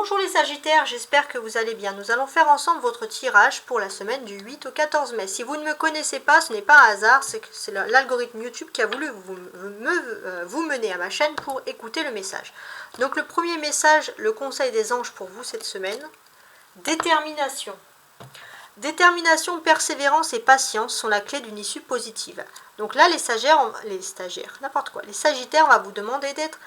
Bonjour les Sagittaires, j'espère que vous allez bien. Nous allons faire ensemble votre tirage pour la semaine du 8 au 14 mai. Si vous ne me connaissez pas, ce n'est pas un hasard, c'est l'algorithme YouTube qui a voulu vous mener à ma chaîne pour écouter le message. Donc le premier message, le conseil des anges pour vous cette semaine, détermination. Détermination, persévérance et patience sont la clé d'une issue positive. Donc là, les stagiaires, n'importe quoi, les Sagittaires, on va vous demander d'être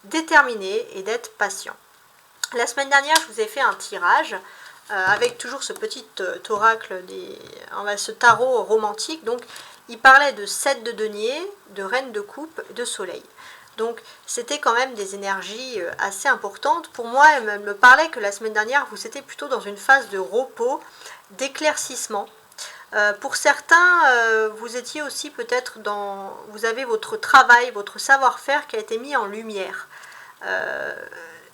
déterminés et d'être patients. La semaine dernière, je vous ai fait un tirage avec toujours ce petit oracle, ce tarot romantique. Donc, il parlait de 7 de denier, de reine de coupe, de soleil. Donc, c'était quand même des énergies assez importantes. Pour moi, elle me parlait que la semaine dernière, vous étiez plutôt dans une phase de repos, d'éclaircissement. Pour certains, vous étiez aussi peut-être vous avez votre travail, votre savoir-faire qui a été mis en lumière.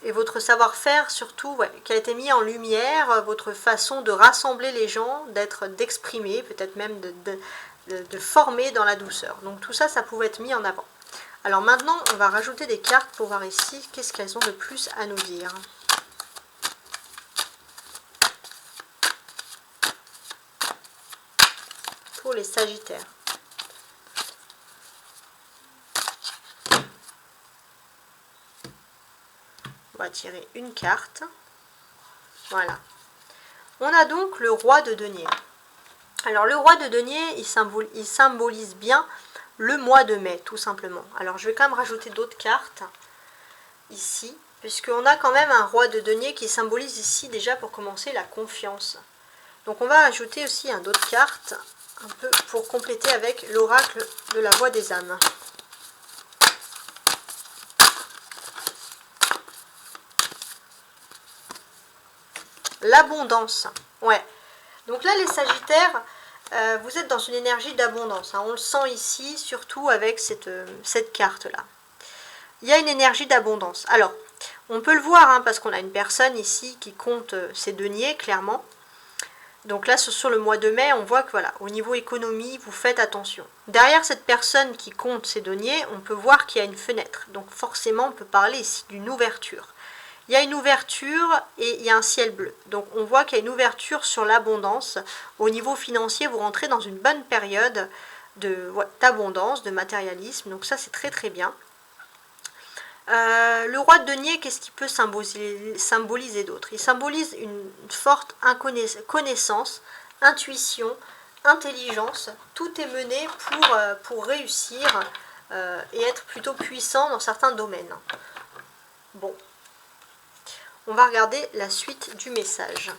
Et votre savoir-faire surtout, qui a été mis en lumière, votre façon de rassembler les gens, d'exprimer, peut-être même de former dans la douceur. Donc tout ça, ça pouvait être mis en avant. Alors maintenant, on va rajouter des cartes pour voir ici qu'est-ce qu'elles ont de plus à nous dire. Pour les Sagittaires. On va tirer une carte. Voilà. On a donc le roi de denier. Alors le roi de denier, il symbolise bien le mois de mai, tout simplement. Alors je vais quand même rajouter d'autres cartes ici, puisqu'on a quand même un roi de denier qui symbolise ici déjà pour commencer la confiance. Donc on va ajouter aussi d'autres cartes, un peu pour compléter avec l'oracle de la voix des âmes. L'abondance, ouais. Donc là, les Sagittaires, vous êtes dans une énergie d'abondance. On le sent ici, surtout avec cette carte-là. Il y a une énergie d'abondance. Alors, on peut le voir, parce qu'on a une personne ici qui compte ses deniers, clairement. Donc là, sur le mois de mai, on voit que voilà, au niveau économie, vous faites attention. Derrière cette personne qui compte ses deniers, on peut voir qu'il y a une fenêtre. Donc forcément, on peut parler ici d'une ouverture. Il y a une ouverture et il y a un ciel bleu. Donc on voit qu'il y a une ouverture sur l'abondance. Au niveau financier, vous rentrez dans une bonne période d'abondance, de matérialisme. Donc ça, c'est très très bien. Le roi de denier, qu'est-ce qu'il peut symboliser d'autre? Il symbolise une forte connaissance, intuition, intelligence. Tout est mené pour réussir et être plutôt puissant dans certains domaines. Bon. On va regarder la suite du message.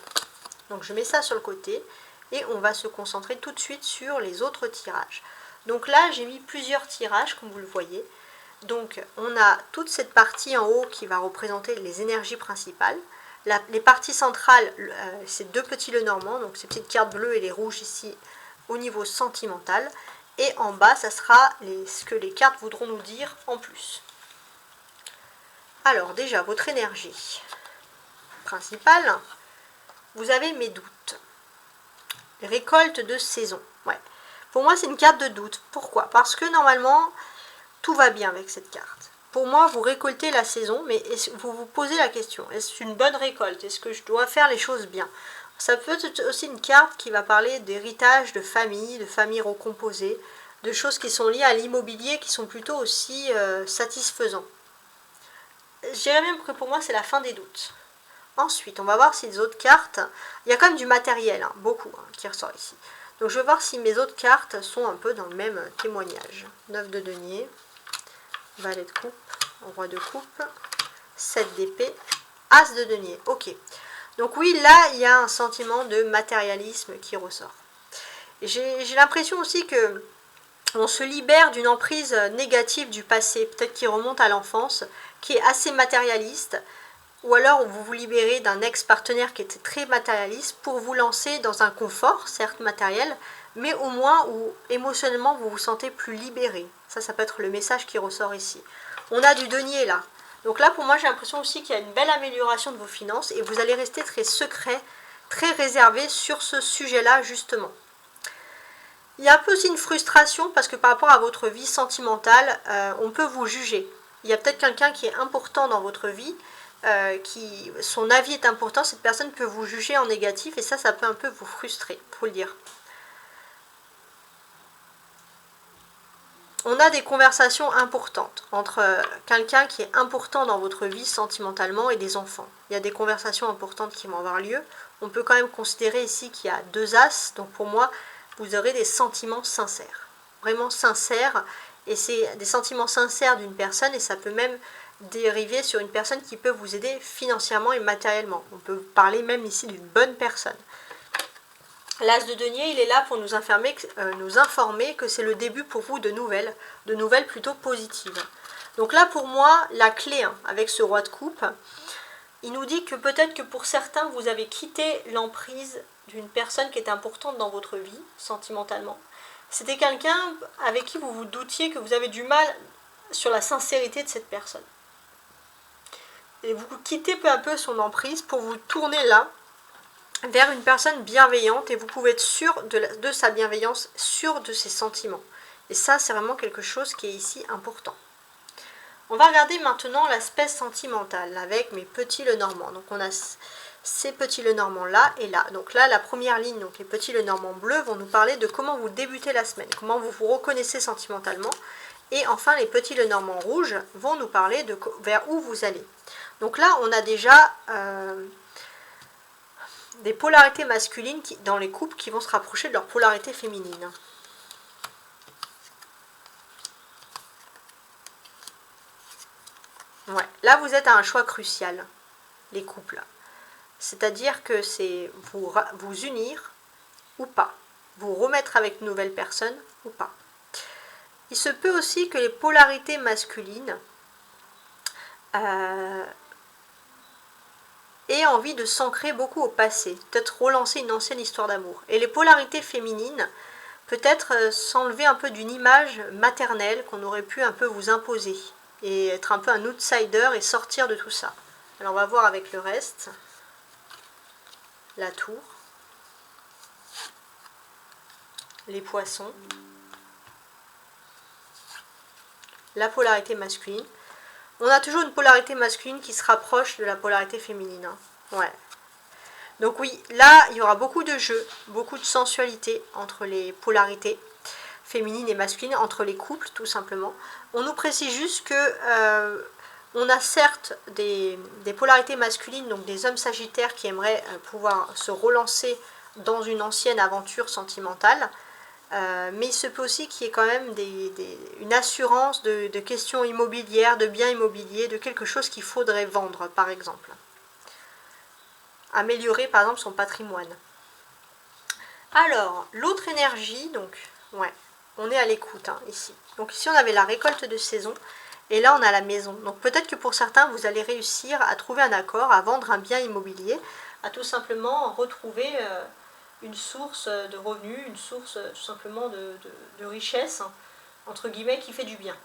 Donc je mets ça sur le côté et on va se concentrer tout de suite sur les autres tirages. Donc là, j'ai mis plusieurs tirages, comme vous le voyez. Donc on a toute cette partie en haut qui va représenter les énergies principales. Les parties centrales, c'est deux petits Lenormand, donc ces petites cartes bleues et les rouges ici au niveau sentimental. Et en bas, ça sera ce que les cartes voudront nous dire en plus. Alors déjà, votre énergie principale, vous avez mes doutes. Récolte de saison. Ouais. Pour moi, c'est une carte de doute. Pourquoi? Parce que normalement, tout va bien avec cette carte. Pour moi, vous récoltez la saison, mais vous vous posez la question, est-ce une bonne récolte? Est-ce que je dois faire les choses bien? Ça peut être aussi une carte qui va parler d'héritage, de famille recomposée, de choses qui sont liées à l'immobilier, qui sont plutôt aussi satisfaisants. Je dirais même que pour moi, c'est la fin des doutes. Ensuite, on va voir si les autres cartes, il y a quand même du matériel, beaucoup qui ressort ici. Donc je vais voir si mes autres cartes sont un peu dans le même témoignage. 9 de denier, valet de coupe, roi de coupe, 7 d'épée, as de denier. Ok. Donc oui, là, il y a un sentiment de matérialisme qui ressort. J'ai l'impression aussi que on se libère d'une emprise négative du passé, peut-être qui remonte à l'enfance, qui est assez matérialiste. Ou alors vous vous libérez d'un ex-partenaire qui était très matérialiste pour vous lancer dans un confort, certes matériel, mais au moins où émotionnellement vous vous sentez plus libéré. Ça peut être le message qui ressort ici. On a du denier là. Donc là pour moi j'ai l'impression aussi qu'il y a une belle amélioration de vos finances et vous allez rester très secret, très réservé sur ce sujet-là justement. Il y a un peu aussi une frustration parce que par rapport à votre vie sentimentale, on peut vous juger. Il y a peut-être quelqu'un qui est important dans votre vie, son avis est important, cette personne peut vous juger en négatif et ça peut un peu vous frustrer, pour le dire. On a des conversations importantes entre quelqu'un qui est important dans votre vie sentimentalement et des enfants. Il y a des conversations importantes qui vont avoir lieu. On peut quand même considérer ici qu'il y a 2 as, donc pour moi, vous aurez des sentiments sincères. Vraiment sincères, et c'est des sentiments sincères d'une personne, et ça peut même dériver sur une personne qui peut vous aider financièrement et matériellement. On peut parler même ici d'une bonne personne. L'as de denier, il est là pour nous informer que c'est le début pour vous de nouvelles plutôt positives. Donc là, pour moi, la clé avec ce roi de coupe, il nous dit que peut-être que pour certains, vous avez quitté l'emprise d'une personne qui est importante dans votre vie, sentimentalement. C'était quelqu'un avec qui vous vous doutiez que vous avez du mal sur la sincérité de cette personne. Et vous quittez peu à peu son emprise pour vous tourner là, vers une personne bienveillante, et vous pouvez être sûr de sa bienveillance, sûr de ses sentiments. Et ça, c'est vraiment quelque chose qui est ici important. On va regarder maintenant l'aspect sentimental avec mes petits Lenormand. Donc on a ces petits Lenormand là et là. Donc là, la première ligne, donc les petits Lenormand bleus, vont nous parler de comment vous débutez la semaine, comment vous vous reconnaissez sentimentalement. Et enfin, les petits Lenormand rouges vont nous parler de vers où vous allez. Donc là, on a déjà des polarités masculines dans les couples qui vont se rapprocher de leur polarité féminine. Ouais. Là, vous êtes à un choix crucial, les couples. C'est-à-dire que c'est vous unir ou pas, vous remettre avec une nouvelle personne ou pas. Il se peut aussi que les polarités masculines aient envie de s'ancrer beaucoup au passé, peut-être relancer une ancienne histoire d'amour. Et les polarités féminines, peut-être s'enlever un peu d'une image maternelle qu'on aurait pu un peu vous imposer, et être un peu un outsider et sortir de tout ça. Alors on va voir avec le reste. La tour, les poissons, la polarité masculine. On a toujours une polarité masculine qui se rapproche de la polarité féminine. Ouais. Donc oui, là, il y aura beaucoup de jeux, beaucoup de sensualité entre les polarités féminines et masculines, entre les couples, tout simplement. On nous précise juste que on a certes des polarités masculines, donc des hommes sagittaires qui aimeraient pouvoir se relancer dans une ancienne aventure sentimentale, mais il se peut aussi qu'il y ait quand même une assurance de questions immobilières, de biens immobiliers, de quelque chose qu'il faudrait vendre, par exemple. Améliorer, par exemple, son patrimoine. Alors, l'autre énergie, donc, ouais, on est à l'écoute, ici. Donc ici, on avait la récolte de saison, et là, on a la maison. Donc peut-être que pour certains, vous allez réussir à trouver un accord, à vendre un bien immobilier, à tout simplement retrouver une source de revenus, une source tout simplement de richesse, entre guillemets, qui fait du bien.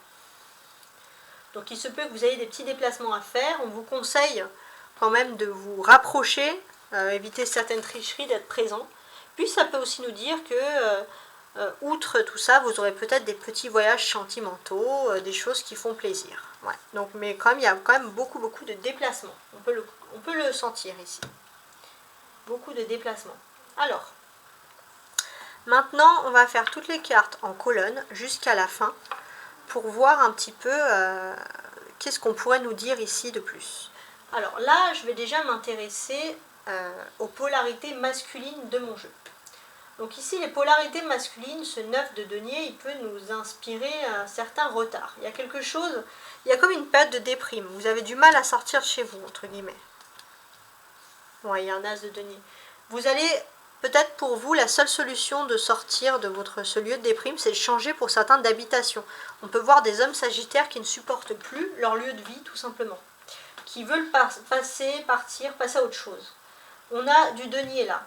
Donc il se peut que vous ayez des petits déplacements à faire. On vous conseille quand même de vous rapprocher, éviter certaines tricheries, d'être présent. Puis ça peut aussi nous dire que, outre tout ça, vous aurez peut-être des petits voyages sentimentaux, des choses qui font plaisir. Ouais. Donc, mais quand même, il y a quand même beaucoup de déplacements. On peut le sentir ici. Beaucoup de déplacements. Alors, maintenant, on va faire toutes les cartes en colonne jusqu'à la fin pour voir un petit peu qu'est-ce qu'on pourrait nous dire ici de plus. Alors là, je vais déjà m'intéresser aux polarités masculines de mon jeu. Donc ici, les polarités masculines, ce 9 de denier, il peut nous inspirer un certain retard. Il y a quelque chose, il y a comme une période de déprime. Vous avez du mal à sortir de chez vous, entre guillemets. Ouais, il y a un as de denier. Vous allez, peut-être pour vous, la seule solution de sortir de ce lieu de déprime, c'est de changer pour certains d'habitation. On peut voir des hommes sagittaires qui ne supportent plus leur lieu de vie, tout simplement. Qui veulent passer à autre chose. On a du denier là.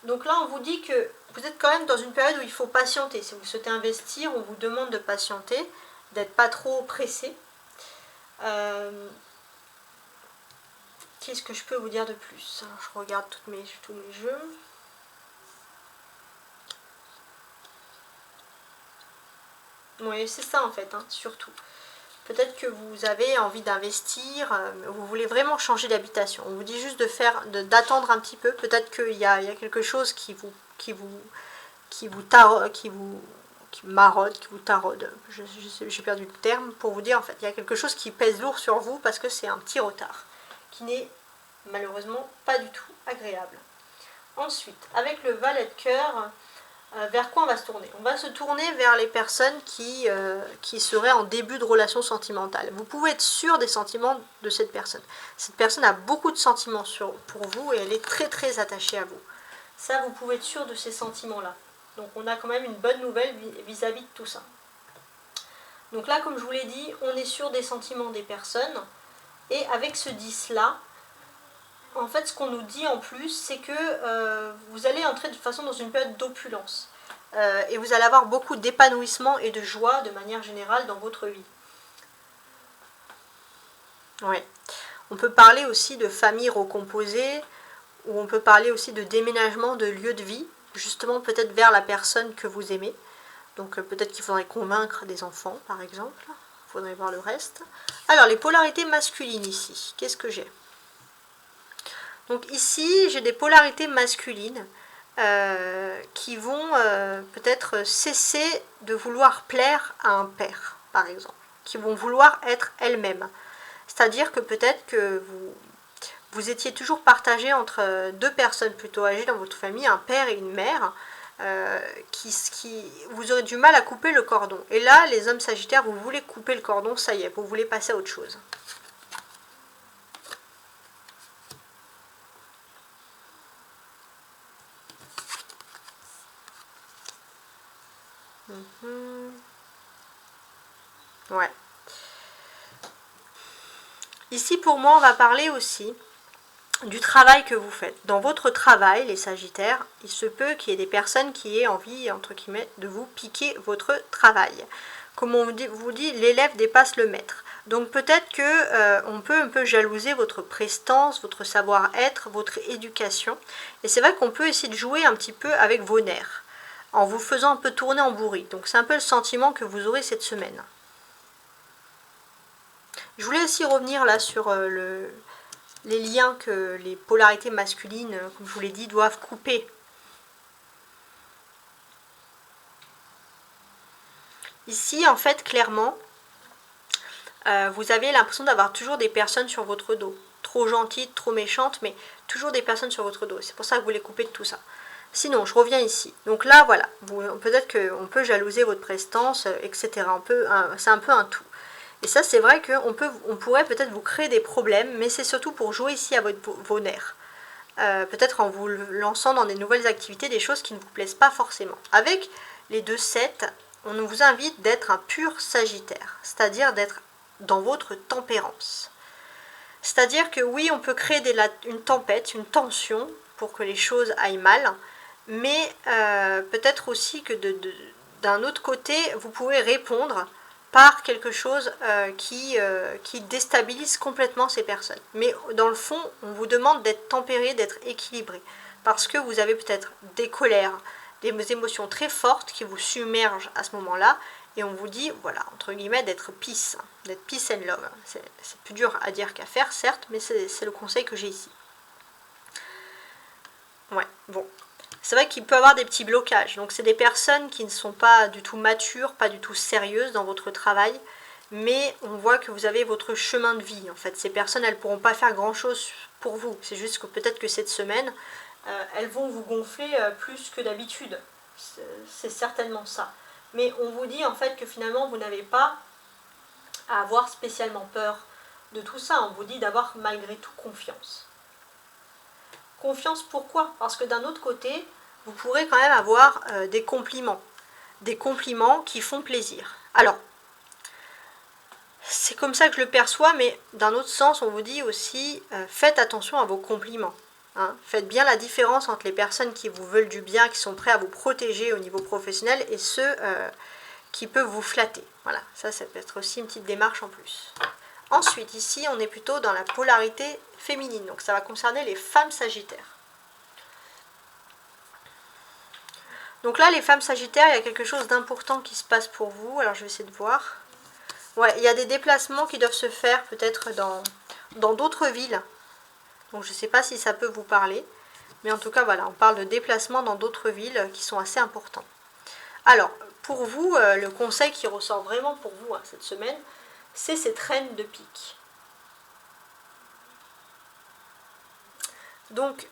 Donc là, on vous dit que vous êtes quand même dans une période où il faut patienter. Si vous souhaitez investir, on vous demande de patienter, d'être pas trop pressé. Qu'est-ce que je peux vous dire de plus? Alors, je regarde tous mes jeux. Oui, c'est ça en fait, surtout. Peut-être que vous avez envie d'investir, vous voulez vraiment changer d'habitation. On vous dit juste d'attendre un petit peu. Peut-être qu'il y a quelque chose qui maraude, qui vous taraude. J'ai perdu le terme pour vous dire en fait. Il y a quelque chose qui pèse lourd sur vous parce que c'est un petit retard qui n'est malheureusement pas du tout agréable. Ensuite, avec le valet de cœur, vers quoi on va se tourner? On va se tourner vers les personnes qui seraient en début de relation sentimentale. Vous pouvez être sûr des sentiments de cette personne. Cette personne a beaucoup de sentiments pour vous et elle est très très attachée à vous. Ça, vous pouvez être sûr de ces sentiments-là. Donc on a quand même une bonne nouvelle vis-à-vis de tout ça. Donc là, comme je vous l'ai dit, on est sûr des sentiments des personnes. Et avec ce 10-là, en fait, ce qu'on nous dit en plus, c'est que vous allez entrer de toute façon dans une période d'opulence. Et vous allez avoir beaucoup d'épanouissement et de joie de manière générale dans votre vie. Ouais. On peut parler aussi de famille recomposée, ou on peut parler aussi de déménagement de lieu de vie, justement peut-être vers la personne que vous aimez. Donc peut-être qu'il faudrait convaincre des enfants, par exemple. Il faudrait voir le reste. Alors, les polarités masculines ici, qu'est-ce que j'ai? Donc ici, j'ai des polarités masculines qui vont peut-être cesser de vouloir plaire à un père, par exemple, qui vont vouloir être elles-mêmes. C'est-à-dire que peut-être que vous étiez toujours partagé entre deux personnes plutôt âgées dans votre famille, un père et une mère, vous aurez du mal à couper le cordon. Et là, les hommes sagittaires, vous voulez couper le cordon, ça y est, vous voulez passer à autre chose. Ouais. Ici, pour moi, on va parler aussi du travail que vous faites. Dans votre travail, les Sagittaires, il se peut qu'il y ait des personnes qui aient envie, entre guillemets, de vous piquer votre travail. Comme on vous dit, l'élève dépasse le maître. Donc peut-être que on peut un peu jalouser votre prestance, votre savoir-être, votre éducation. Et c'est vrai qu'on peut essayer de jouer un petit peu avec vos nerfs, en vous faisant un peu tourner en bourrique. Donc c'est un peu le sentiment que vous aurez cette semaine. Je voulais aussi revenir là sur les liens que les polarités masculines, comme je vous l'ai dit, doivent couper. Ici, en fait, clairement, vous avez l'impression d'avoir toujours des personnes sur votre dos. Trop gentilles, trop méchantes, mais toujours des personnes sur votre dos. C'est pour ça que vous les coupez de tout ça. Sinon, je reviens ici. Donc là, voilà, peut-être qu'on peut jalouser votre prestance, etc. C'est un peu un tout. Et ça, c'est vrai qu'on pourrait peut-être vous créer des problèmes, mais c'est surtout pour jouer ici à vos nerfs. Peut-être en vous lançant dans des nouvelles activités, des choses qui ne vous plaisent pas forcément. Avec les 2-7, on vous invite d'être un pur Sagittaire, c'est-à-dire d'être dans votre tempérance. C'est-à-dire que oui, on peut créer une tempête, une tension pour que les choses aillent mal, mais peut-être aussi que d'un autre côté, vous pouvez répondre par quelque chose qui déstabilise complètement ces personnes. Mais dans le fond, on vous demande d'être tempéré, d'être équilibré, parce que vous avez peut-être des colères, des émotions très fortes qui vous submergent à ce moment-là, et on vous dit, voilà, entre guillemets, d'être peace and love. C'est plus dur à dire qu'à faire, certes, mais c'est le conseil que j'ai ici. Ouais, bon. C'est vrai qu'il peut y avoir des petits blocages. Donc c'est des personnes qui ne sont pas du tout matures, pas du tout sérieuses dans votre travail, mais on voit que vous avez votre chemin de vie. En fait, ces personnes, elles ne pourront pas faire grand-chose pour vous. C'est juste que peut-être que cette semaine, elles vont vous gonfler plus que d'habitude. C'est certainement ça. Mais on vous dit en fait que finalement, vous n'avez pas à avoir spécialement peur de tout ça. On vous dit d'avoir malgré tout confiance. Confiance, pourquoi? Parce que d'un autre côté, vous pourrez quand même avoir des compliments qui font plaisir. Alors, c'est comme ça que je le perçois, mais d'un autre sens, on vous dit aussi, faites attention à vos compliments. Hein. Faites bien la différence entre les personnes qui vous veulent du bien, qui sont prêts à vous protéger au niveau professionnel, et ceux qui peuvent vous flatter. Voilà, ça peut être aussi une petite démarche en plus. Ensuite, ici, on est plutôt dans la polarité féminine, donc ça va concerner les femmes sagittaires. Donc là, les femmes sagittaires, il y a quelque chose d'important qui se passe pour vous. Alors, je vais essayer de voir. Ouais, il y a des déplacements qui doivent se faire peut-être dans d'autres villes. Donc je ne sais pas si ça peut vous parler. Mais en tout cas, voilà, on parle de déplacements dans d'autres villes qui sont assez importants. Alors, pour vous, le conseil qui ressort vraiment pour vous cette semaine, c'est cette reine de pique. Donc,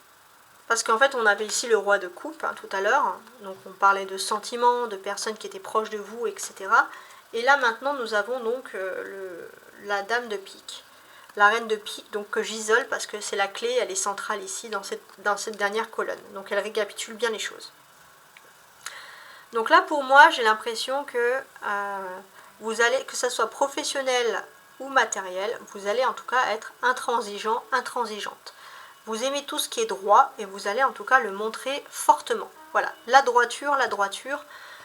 parce qu'en fait, on avait ici le roi de coupe tout à l'heure. Donc, on parlait de sentiments, de personnes qui étaient proches de vous, etc. Et là, maintenant, nous avons donc la dame de pique. La reine de pique, donc que j'isole parce que c'est la clé, elle est centrale ici dans cette dernière colonne. Donc, elle récapitule bien les choses. Donc là, pour moi, j'ai l'impression que vous allez, que ce soit professionnel ou matériel, vous allez en tout cas être intransigeant, intransigeante. Vous aimez tout ce qui est droit et vous allez en tout cas le montrer fortement. Voilà, la droiture,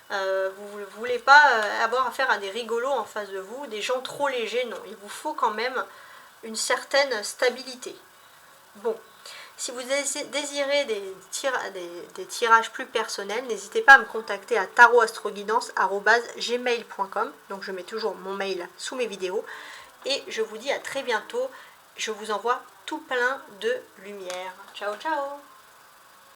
vous ne voulez pas avoir affaire à des rigolos en face de vous, des gens trop légers, non. Il vous faut quand même une certaine stabilité. Bon, si vous désirez des tirages plus personnels, n'hésitez pas à me contacter à tarotastroguidance@gmail.com. Donc je mets toujours mon mail sous mes vidéos. Et je vous dis à très bientôt. Je vous envoie tout plein de lumière. Ciao, ciao!